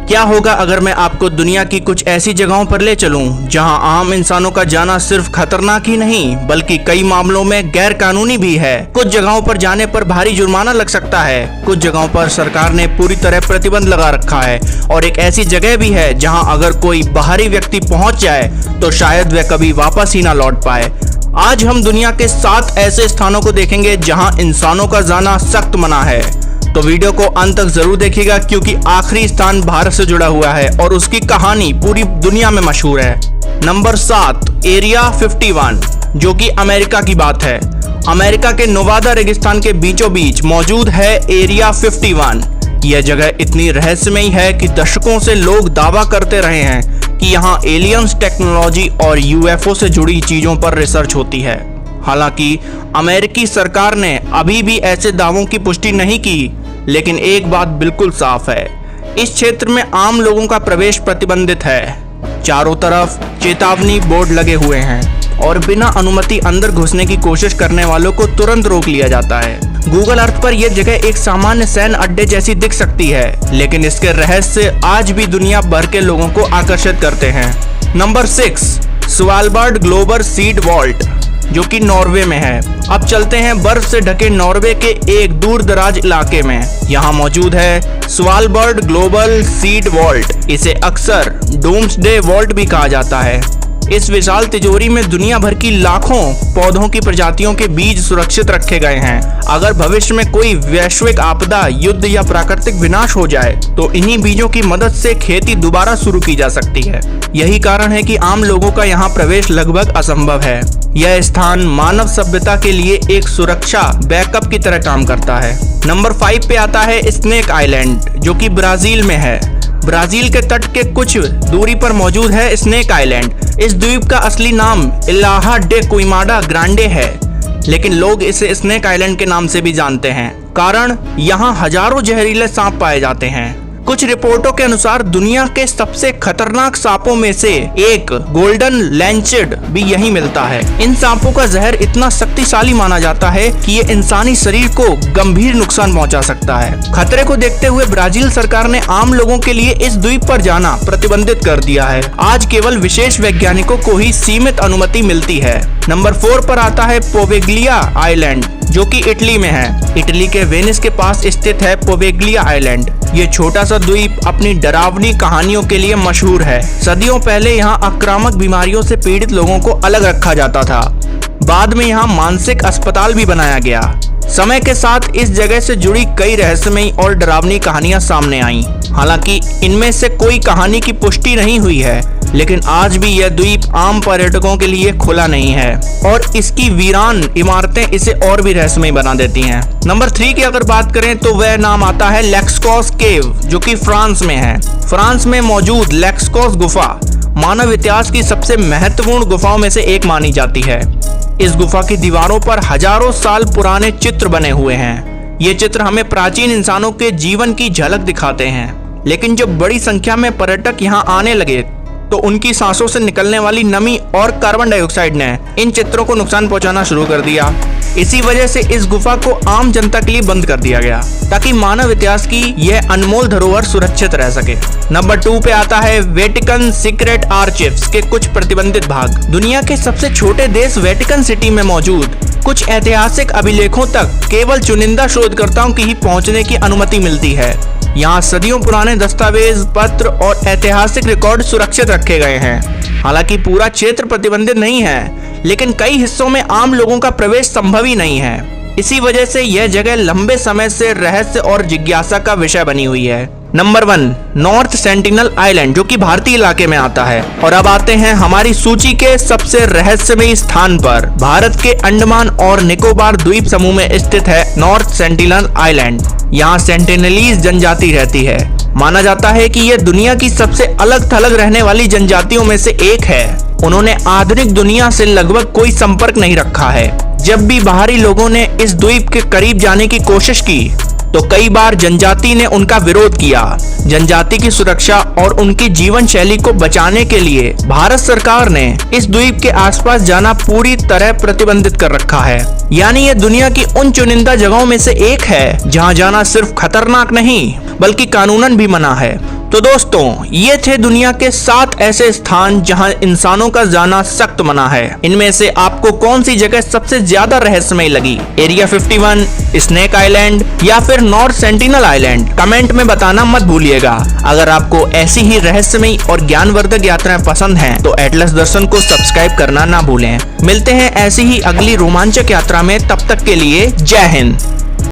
क्या होगा अगर मैं आपको दुनिया की कुछ ऐसी जगहों पर ले चलूं जहां आम इंसानों का जाना सिर्फ खतरनाक ही नहीं बल्कि कई मामलों में गैर कानूनी भी है। कुछ जगहों पर जाने पर भारी जुर्माना लग सकता है, कुछ जगहों पर सरकार ने पूरी तरह प्रतिबंध लगा रखा है और एक ऐसी जगह भी है जहां अगर कोई बाहरी व्यक्ति पहुंच जाए तो शायद वह कभी वापस ही ना लौट पाए। आज हम दुनिया के 7 ऐसे स्थानों को देखेंगे जहां इंसानों का जाना सख्त मना है। तो वीडियो को अंत तक जरूर देखिएगा क्योंकि आखिरी स्थान भारत से जुड़ा हुआ है और उसकी कहानी पूरी दुनिया में मशहूर है। नंबर 7, एरिया 51, जो कि अमेरिका की बात है। अमेरिका के नोवादा रेगिस्तान के बीचों बीच मौजूद है एरिया 51। यह जगह इतनी रहस्यमयी है कि दशकों से लोग दावा करते रहे हैं कि यहाँ एलियंस टेक्नोलॉजी और यूएफओ से जुड़ी चीजों पर रिसर्च होती है। हालांकि अमेरिकी सरकार ने अभी भी ऐसे दावों की पुष्टि नहीं की, लेकिन एक बात बिल्कुल साफ है, इस क्षेत्र में आम लोगों का प्रवेश प्रतिबंधित है। चारों तरफ चेतावनी बोर्ड लगे हुए हैं और बिना अनुमति अंदर घुसने की कोशिश करने वालों को तुरंत रोक लिया जाता है। गूगल अर्थ पर यह जगह एक सामान्य सैन्य अड्डे जैसी दिख सकती है, लेकिन इसके रहस्य आज भी दुनिया भर के लोगों को आकर्षित करते हैं। Number 6, Svalbard global seed vault, जो कि नॉर्वे में है। अब चलते हैं बर्फ से ढके नॉर्वे के एक दूर दराज इलाके में। यहाँ मौजूद है स्वालबार्ड ग्लोबल सीड वॉल्ट। इसे अक्सर डूम्सडे वॉल्ट भी कहा जाता है। इस विशाल तिजोरी में दुनिया भर की लाखों पौधों की प्रजातियों के बीज सुरक्षित रखे गए हैं। अगर भविष्य में कोई वैश्विक आपदा, युद्ध या प्राकृतिक विनाश हो जाए तो इन्हीं बीजों की मदद से खेती दोबारा शुरू की जा सकती है। यही कारण है कि आम लोगों का यहाँ प्रवेश लगभग असंभव है। यह स्थान मानव सभ्यता के लिए एक सुरक्षा बैकअप की तरह काम करता है। नंबर 5 पे आता है स्नेक आइलैंड, जो कि ब्राजील में है। ब्राजील के तट के कुछ दूरी पर मौजूद है स्नेक आइलैंड। इस द्वीप का असली नाम इलाहा डे क्विमाडा ग्रांडे है, लेकिन लोग इसे स्नेक आइलैंड के नाम से भी जानते हैं, कारण यहाँ हजारों जहरीले सांप पाए जाते हैं। कुछ रिपोर्टों के अनुसार दुनिया के सबसे खतरनाक सांपों में से एक गोल्डन लैंचेड भी यहीं मिलता है। इन सांपों का जहर इतना शक्तिशाली माना जाता है कि ये इंसानी शरीर को गंभीर नुकसान पहुंचा सकता है। खतरे को देखते हुए ब्राजील सरकार ने आम लोगों के लिए इस द्वीप पर जाना प्रतिबंधित कर दिया है। आज केवल विशेष वैज्ञानिकों को ही सीमित अनुमति मिलती है। नंबर 4 पर आता है पोवेग्लिया आइलैंड, जो कि इटली में है। इटली के वेनिस के पास स्थित है पोवेग्लिया आइलैंड। ये छोटा सा द्वीप अपनी डरावनी कहानियों के लिए मशहूर है। सदियों पहले यहाँ आक्रामक बीमारियों से पीड़ित लोगों को अलग रखा जाता था। बाद में यहाँ मानसिक अस्पताल भी बनाया गया। समय के साथ इस जगह से जुड़ी कई रहस्यमयी और डरावनी कहानियां सामने आईं। हालांकि इनमें से कोई कहानी की पुष्टि नहीं हुई है, लेकिन आज भी यह द्वीप आम पर्यटकों के लिए खुला नहीं है और इसकी वीरान इमारतें इसे और भी रहस्यमयी बना देती हैं। नंबर 3 की अगर बात करें तो वह नाम आता है लेक्सकॉस केव, जो कि फ्रांस में है। फ्रांस में मौजूद लेक्सकॉस गुफा मानव इतिहास की सबसे महत्वपूर्ण गुफाओं में से एक मानी जाती है। इस गुफा की दीवारों पर हजारों साल पुराने चित्र बने हुए हैं। ये चित्र हमें प्राचीन इंसानों के जीवन की झलक दिखाते हैं, लेकिन जब बड़ी संख्या में पर्यटक यहाँ आने लगे तो उनकी सांसों से निकलने वाली नमी और कार्बन डाइऑक्साइड ने इन चित्रों को नुकसान पहुंचाना शुरू कर दिया। इसी वजह से इस गुफा को आम जनता के लिए बंद कर दिया गया ताकि मानव इतिहास की यह अनमोल धरोहर सुरक्षित रह सके। नंबर 2 पे आता है वेटिकन सीक्रेट आर्चिव्स के कुछ प्रतिबंधित भाग। दुनिया के सबसे छोटे देश वेटिकन सिटी में मौजूद कुछ ऐतिहासिक अभिलेखों तक केवल चुनिंदा शोधकर्ताओं की ही पहुंचने की अनुमति मिलती है। यहाँ सदियों पुराने दस्तावेज, पत्र और ऐतिहासिक रिकॉर्ड सुरक्षित रखे गए हैं। हालांकि पूरा क्षेत्र प्रतिबंधित नहीं है, लेकिन कई हिस्सों में आम लोगों का प्रवेश संभव ही नहीं है। इसी वजह से यह जगह लंबे समय से रहस्य और जिज्ञासा का विषय बनी हुई है। नंबर 1, नॉर्थ सेंटिनल आइलैंड, जो कि भारतीय इलाके में आता है। और अब आते हैं हमारी सूची के सबसे रहस्यमयी स्थान पर। भारत के अंडमान और निकोबार द्वीप समूह में स्थित है नॉर्थ सेंटिनल आइलैंड। यहाँ सेंटिनलीज जनजाति रहती है। माना जाता है कि यह दुनिया की सबसे अलग थलग रहने वाली जनजातियों में से एक है। उन्होंने आधुनिक दुनिया से लगभग कोई संपर्क नहीं रखा है। जब भी बाहरी लोगों ने इस द्वीप के करीब जाने की कोशिश की तो कई बार जनजाति ने उनका विरोध किया। जनजाति की सुरक्षा और उनकी जीवन शैली को बचाने के लिए भारत सरकार ने इस द्वीप के आसपास जाना पूरी तरह प्रतिबंधित कर रखा है। यानी ये दुनिया की उन चुनिंदा जगहों में से एक है जहां जाना सिर्फ खतरनाक नहीं बल्कि कानूनन भी मना है। तो दोस्तों, ये थे दुनिया के 7 ऐसे स्थान जहां इंसानों का जाना सख्त मना है। इनमें से आपको कौन सी जगह सबसे ज्यादा रहस्यमयी लगी? एरिया 51, स्नेक आइलैंड या फिर नॉर्थ सेंटिनल आइलैंड? कमेंट में बताना मत भूलिएगा। अगर आपको ऐसी ही रहस्यमयी और ज्ञानवर्धक यात्राएं पसंद हैं तो एटलस दर्शन को सब्सक्राइब करना ना भूलें। मिलते हैं ऐसी ही अगली रोमांचक यात्रा में, तब तक के लिए जय हिंद।